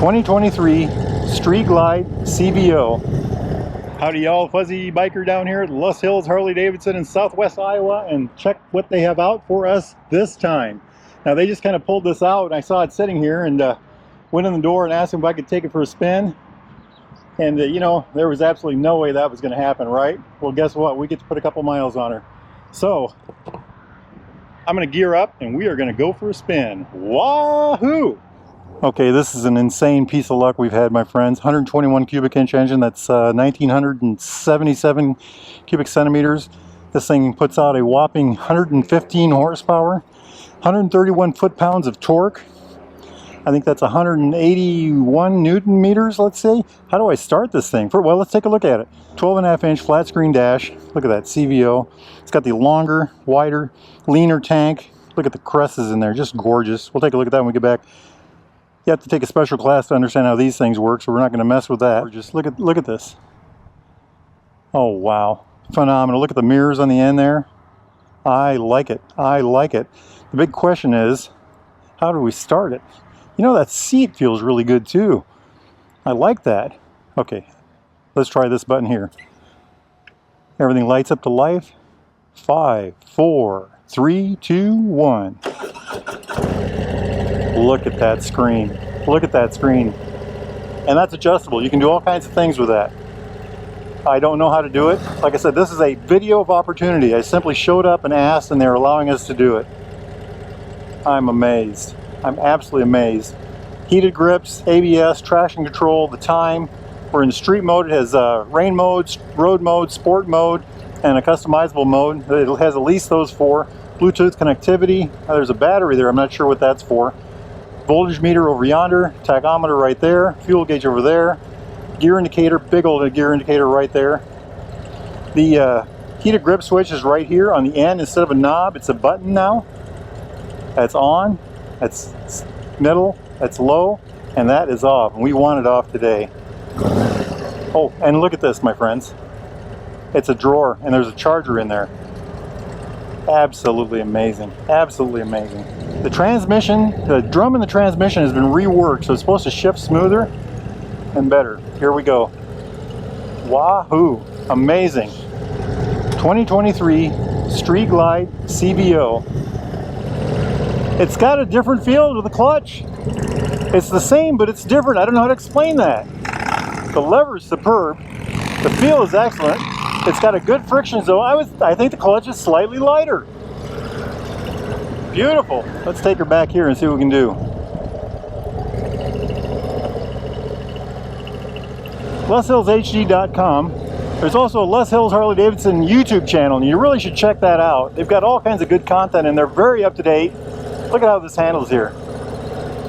2023 Street Glide CVO. Howdy y'all, Fuzzy Biker down here at Les Hills Harley-Davidson in southwest Iowa, and check what they have out for us this time. Now they just kind of pulled this out and I saw it sitting here and went in the door and asked them if I could take it for a spin. And you know, there was absolutely no way that was going to happen, right? Well, guess what? We get to put a couple miles on her. So I'm going to gear up and we are going to go for a spin. Wahoo! Okay, this is an insane piece of luck we've had, my friends. 121 cubic inch engine, that's 1977 cubic centimeters. This thing puts out a whopping 115 horsepower, 131 foot-pounds of torque. I think that's 181 newton meters, let's say. How do I start this thing? Well, let's take a look at it. 12.5 inch flat screen dash. Look at that, CVO. It's got the longer, wider, leaner tank. Look at the crosses in there, just gorgeous. We'll take a look at that when we get back. You have to take a special class to understand how these things work, so we're not going to mess with that. Just look at this. Oh wow, phenomenal. Look at the mirrors on the end there. I like it. I like it. The big question is, how do we start it? You know, that seat feels really good too. I like that. Okay, let's try this button here. Everything lights up to life. 5, 4, 3, 2, 1. Look at that screen. Look at that screen. And that's adjustable. You can do all kinds of things with that. I don't know how to do it. Like I said, this is a video of opportunity. I simply showed up and asked, and they're allowing us to do it. I'm amazed. I'm absolutely amazed. Heated grips, ABS, traction control, the time. We're in street mode. It has rain mode, road mode, sport mode, and a customizable mode. It has at least those four. Bluetooth connectivity. There's a battery there. I'm not sure what that's for. Voltage meter over yonder, tachometer right there, fuel gauge over there, gear indicator, big old gear indicator right there. The heated grip switch is right here on the end. Instead of a knob, it's a button now. That's on, that's middle, that's low, and that is off. And we want it off today. Oh, and look at this, my friends. It's a drawer, and there's a charger in there. Absolutely amazing. Absolutely amazing. The transmission, the drum in the transmission has been reworked, so it's supposed to shift smoother and better. Here we go. Wahoo! Amazing. 2023 Street Glide CVO. It's got a different feel to the clutch. It's the same, but it's different. I don't know how to explain that. The lever is superb. The feel is excellent. It's got a good friction zone. I think the clutch is slightly lighter. Beautiful. Let's take her back here and see what we can do. LesHillsHD.com. There's also a Les Hills Harley-Davidson YouTube channel, and you really should check that out. They've got all kinds of good content, and they're very up to date. Look at how this handles here.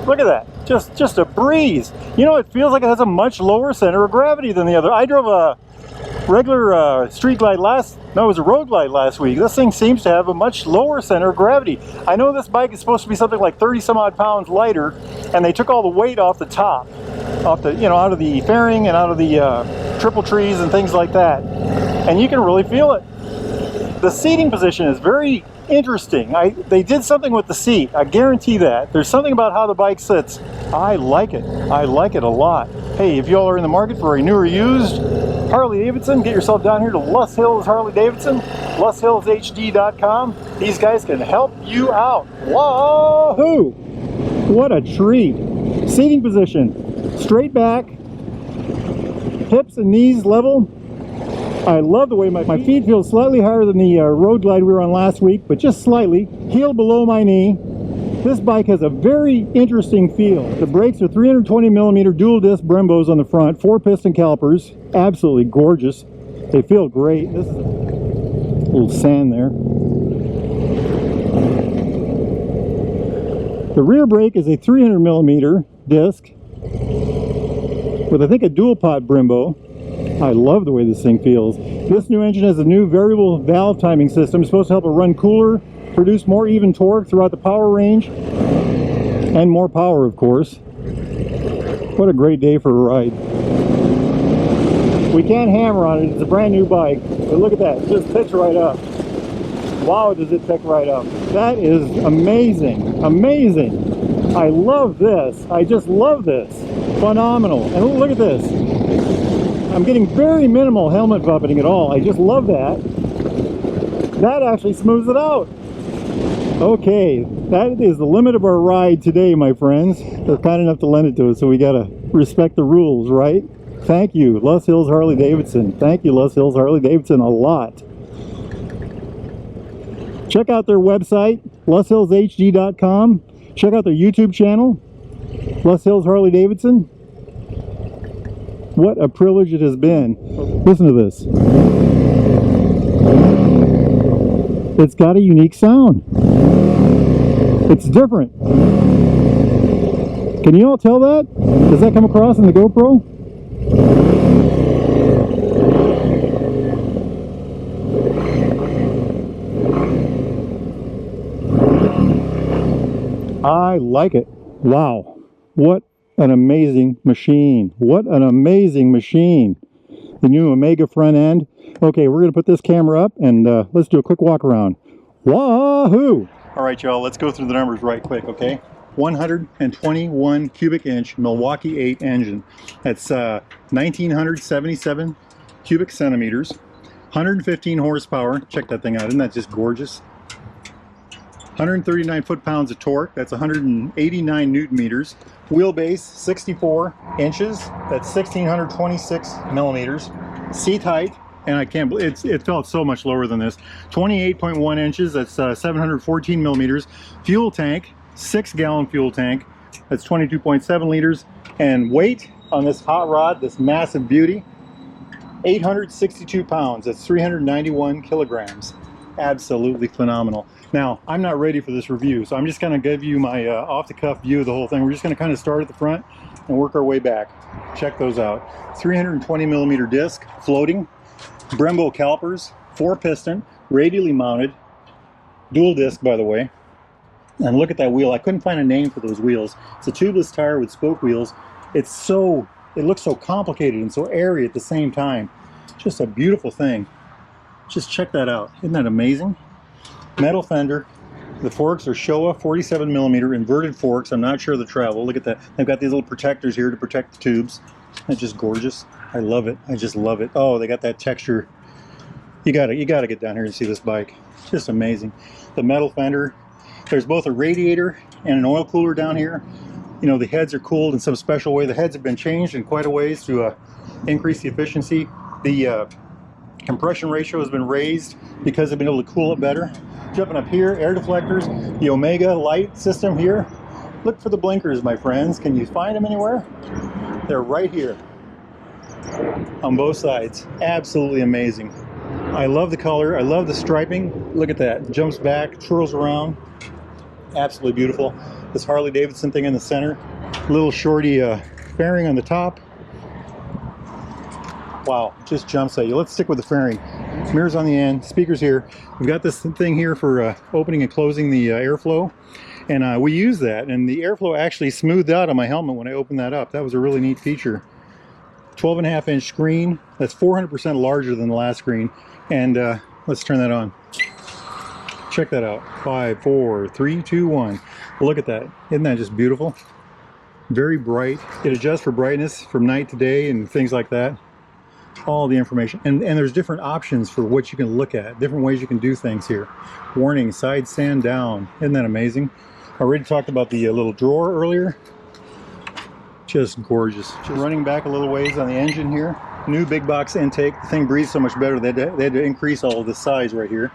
Look at that. Just a breeze. You know, it feels like it has a much lower center of gravity than the other. I drove a regular street glide it was a road glide last week. This thing seems to have a much lower center of gravity. I know this bike is supposed to be something like 30 some odd pounds lighter, and they took all the weight off the top, out of the fairing and out of the triple trees and things like that, and you can really feel it. The seating position is very interesting. They did something with the seat, I guarantee that. There's something about how the bike sits. I like it. I like it a lot. Hey, if y'all are in the market for a new or used Harley-Davidson, get yourself down here to Les Hills Harley-Davidson, LesHillsHD.com. These guys can help you out. Wahoo! What a treat. Seating position, straight back, hips and knees level. I love the way my feet feel slightly higher than the road glide we were on last week, but just slightly. Heel below my knee. This bike has a very interesting feel. The brakes are 320mm dual disc Brembos on the front, 4 piston calipers. Absolutely gorgeous. They feel great. This is a little sand there. The rear brake is a 300mm disc with, I think, a dual pot Brembo. I love the way this thing feels. This new engine has a new variable valve timing system. It's supposed to help it run cooler, produce more even torque throughout the power range, and more power, of course. What a great day for a ride. We can't hammer on it. It's a brand new bike. But look at that. It just picks right up. Wow, does it pick right up. That is amazing. Amazing. I love this. I just love this. Phenomenal. And look at this. I'm getting very minimal helmet buffeting at all. I just love that. That actually smooths it out. Okay, that is the limit of our ride today, my friends. They're kind enough to lend it to us, so we gotta respect the rules, right? Thank you, Les Hills Harley-Davidson. Thank you, Les Hills Harley-Davidson, a lot. Check out their website, leshillshd.com. Check out their YouTube channel, Les Hills Harley-Davidson. What a privilege it has been. Listen to this. It's got a unique sound. It's different. Can you all tell that? Does that come across in the GoPro? I like it. Wow. What an amazing machine. What an amazing machine. The new Omega front end. Okay, we're going to put this camera up and let's do a quick walk around. Wahoo! All right, y'all, let's go through the numbers right quick, okay? 121 cubic inch Milwaukee 8 engine. That's 1977 cubic centimeters. 115 horsepower. Check that thing out. Isn't that just gorgeous? 139 foot-pounds of torque. That's 189 newton meters. Wheelbase 64 inches. That's 1626 millimeters. Seat height, and I can't believe it felt so much lower than this. 28.1 inches. That's 714 millimeters. Fuel tank, 6-gallon fuel tank. That's 22.7 liters. And weight on this hot rod, this massive beauty, 862 pounds. That's 391 kilograms. Absolutely phenomenal. Now, I'm not ready for this review, so I'm just going to give you my off-the-cuff view of the whole thing. We're just going to kind of start at the front and work our way back. Check those out. 320 millimeter disc, floating, Brembo calipers, 4-piston, radially mounted, dual disc, by the way. And look at that wheel. I couldn't find a name for those wheels. It's a tubeless tire with spoke wheels. It looks so complicated and so airy at the same time. Just a beautiful thing. Just check that out. Isn't that amazing? Metal fender. The forks are Showa 47 millimeter inverted forks. I'm not sure of the travel. Look at that. They've got these little protectors here to protect the tubes. That's just gorgeous. I love it. I just love it. Oh, they got that texture. You gotta get down here to see this bike. Just amazing. The metal fender. There's both a radiator and an oil cooler down here. You know, the heads are cooled in some special way. The heads have been changed in quite a ways to increase the efficiency. The compression ratio has been raised because they've been able to cool it better. Jumping up here, air deflectors, the Omega light system here. Look for the blinkers, my friends. Can you find them anywhere? They're right here on both sides. Absolutely amazing. I love the color. I love the striping. Look at that. Jumps back, twirls around. Absolutely beautiful. This Harley-Davidson thing in the center. Little shorty fairing on the top. Wow, just jumps at you. Let's stick with the fairing. Mirrors on the end, speakers here. We've got this thing here for opening and closing the airflow. And we use that, and the airflow actually smoothed out on my helmet when I opened that up. That was a really neat feature. 12.5 inch screen. That's 400% larger than the last screen. And let's turn that on. Check that out. 5, 4, 3, 2, 1. Look at that. Isn't that just beautiful? Very bright. It adjusts for brightness from night to day and things like that. All the information. And there's different options for what you can look at. Different ways you can do things here. Warning, side stand down. Isn't that amazing? I already talked about the little drawer earlier. Just gorgeous. Just running back a little ways on the engine here. New big box intake. The thing breathes so much better. They had to increase all of the size right here.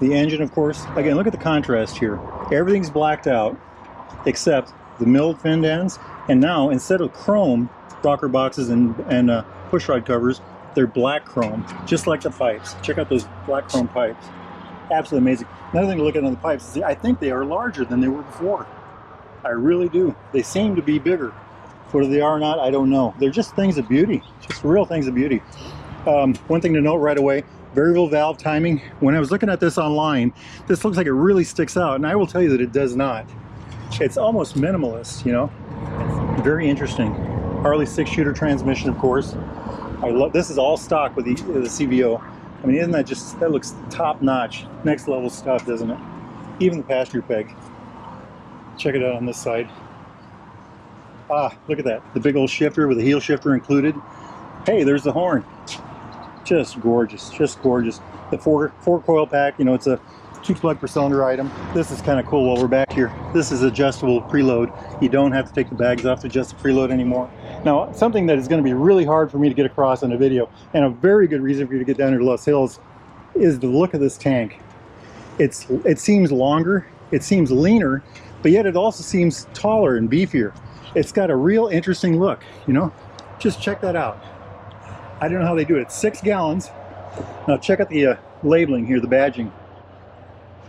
The engine, of course. Again, look at the contrast here. Everything's blacked out except the milled fin ends. And now, instead of chrome rocker boxes and pushrod covers, they're black chrome, just like the pipes. Check out those black chrome pipes. Absolutely amazing. Another thing to look at on the pipes is I think they are larger than they were before. I really do. They seem to be bigger. Whether they are or not, I don't know. They're just things of beauty. Just real things of beauty. One thing to note right away, variable valve timing. When I was looking at this online, this looks like it really sticks out, and I will tell you that it does not. It's almost minimalist, you know. Very interesting. Harley 6-shooter transmission, of course. I love this. Is all stock with the CVO. I mean, isn't that just, that looks top notch, next level stuff, doesn't it? Even the passenger peg. Check it out on this side. Ah, look at that. The big old shifter with a heel shifter included. Hey, there's the horn. Just gorgeous, just gorgeous. The four coil pack, you know, it's a 2 plug per cylinder item. This is kind of cool while we're back here. This is adjustable preload. You don't have to take the bags off to adjust the preload anymore. Now, something that is going to be really hard for me to get across in a video, and a very good reason for you to get down here to Los Hills, is the look of this tank. It seems longer, it seems leaner, but yet it also seems taller and beefier. It's got a real interesting look, you know? Just check that out. I don't know how they do it. It's 6 gallons. Now check out the labeling here, the badging.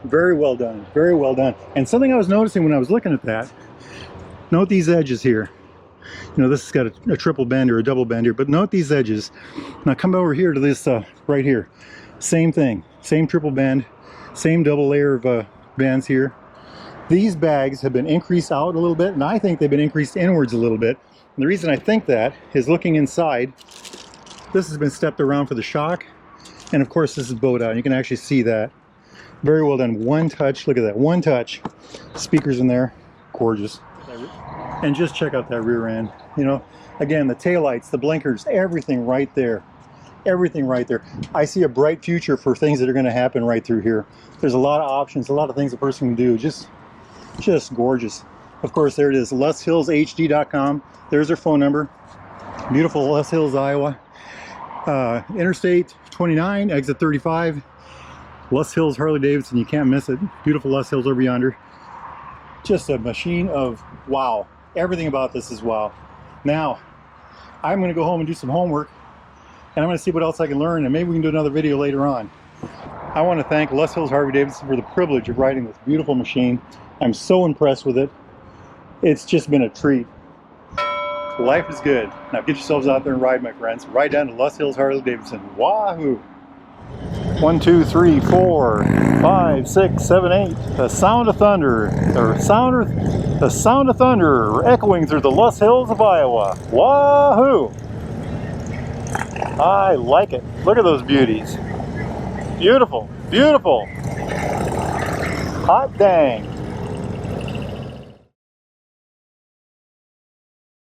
Very well done, very well done. And something I was noticing when I was looking at that, note these edges here. You know, this has got a triple bend or a double bend here, but note these edges. Now come over here to this right here. Same thing, same triple bend, same double layer of bands here. These bags have been increased out a little bit, and I think they've been increased inwards a little bit. And the reason I think that is looking inside, this has been stepped around for the shock, and of course this is bowed out. You can actually see that. Very well done. One touch, look at that, one touch. Speakers in there, gorgeous. And just check out that rear end. You know, again, the taillights, the blinkers, everything right there. Everything right there. I see a bright future for things that are going to happen right through here. There's a lot of options, a lot of things a person can do. Just gorgeous. Of course, there it is, LesHillsHD.com. There's their phone number. Beautiful Les Hills, Iowa. Interstate 29, exit 35. Les Hills, Harley-Davidson, you can't miss it. Beautiful Les Hills over yonder. Just a machine of wow. Everything about this is wow. Now, I'm going to go home and do some homework, and I'm going to see what else I can learn, and maybe we can do another video later on. I want to thank Les Hills Harley-Davidson for the privilege of riding this beautiful machine. I'm so impressed with it. It's just been a treat. Life is good. Now get yourselves out there and ride, my friends. Ride down to Les Hills Harley-Davidson. Wahoo! 1, 2, 3, 4, 5, 6, 7, 8. The sound of thunder, the sound of thunder echoing through the Les Hills of Iowa. Wahoo! I like it. Look at those beauties. Beautiful, beautiful. Hot dang.